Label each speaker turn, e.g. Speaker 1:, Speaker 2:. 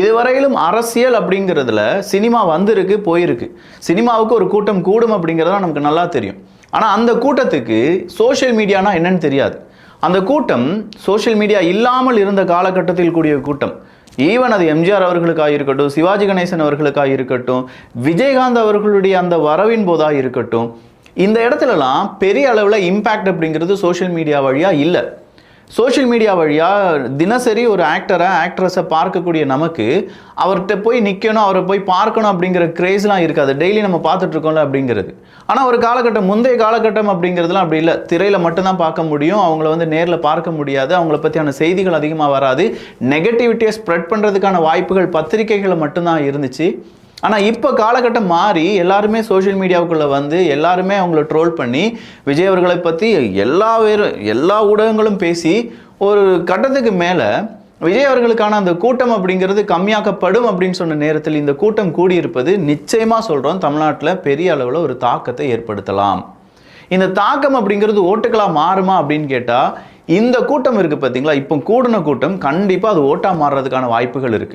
Speaker 1: இதுவரையிலும் அரசியல் அப்படிங்கிறதுல சினிமா வந்திருக்கு போயிருக்கு. சினிமாவுக்கு ஒரு கூட்டம் கூடும் அப்படிங்கிறதுலாம் நமக்கு நல்லா தெரியும். ஆனால் அந்த கூட்டத்துக்கு சோஷியல் மீடியானா என்னன்னு தெரியாது. அந்த கூட்டம் சோஷியல் மீடியா இல்லாமல் இருந்த காலகட்டத்தில் கூடிய கூட்டம். ஈவன் அது எம்ஜிஆர் அவர்களுக்காக இருக்கட்டும், சிவாஜி கணேசன் அவர்களுக்காக இருக்கட்டும், விஜயகாந்த் அவர்களுடைய அந்த வரவின் போதாக இருக்கட்டும், இந்த இடத்துலலாம் பெரிய அளவில் இம்பேக்ட் அப்படிங்கிறது சோஷியல் மீடியா வழியாக இல்லை. சோஷியல் மீடியா வழியாக தினசரி ஒரு ஆக்ட்ரஸை பார்க்கக்கூடிய நமக்கு அவர்கிட்ட போய் நிற்கணும், அவரை போய் பார்க்கணும் அப்படிங்கிற கிரேஸ்லாம் இருக்காது. டெய்லி நம்ம பார்த்துட்ருக்கோம்ல அப்படிங்கிறது. ஆனால் ஒரு காலகட்டம், முந்தைய காலகட்டம் அப்படிங்கிறதுலாம் அப்படி இல்லை. திரையில் மட்டும்தான் பார்க்க முடியும், அவங்கள வந்து நேரில் பார்க்க முடியாது, அவங்கள பற்றியான செய்திகள் அதிகமாக வராது, நெகட்டிவிட்டியை ஸ்ப்ரெட் பண்ணுறதுக்கான வாய்ப்புகள் பத்திரிகைகளை மட்டும்தான் இருந்துச்சு. ஆனால் இப்போ காலகட்டம் மாறி எல்லாருமே சோஷியல் மீடியாவுக்குள்ளே வந்து எல்லாருமே அவங்கள ட்ரோல் பண்ணி விஜய் அவர்களை பற்றி எல்லா ஊடகங்களும் பேசி ஒரு கட்டத்துக்கு மேலே விஜய் அவர்களுக்கான அந்த கூட்டம் அப்படிங்கிறது கம்மியாக்கப்படும் அப்படின்னு சொன்ன நேரத்தில் இந்த கூட்டம் கூடியிருப்பது நிச்சயமாக சொல்கிறோம் தமிழ்நாட்டில் பெரிய அளவில் ஒரு தாக்கத்தை ஏற்படுத்தலாம். இந்த தாக்கம் அப்படிங்கிறது ஓட்டுகளாக மாறுமா அப்படின்னு கேட்டால் இந்த கூட்டம் இருக்குது பார்த்தீங்களா, இப்போ கூடின கூட்டம் கண்டிப்பாக அது ஓட்டாக மாறுறதுக்கான வாய்ப்புகள் இருக்குது.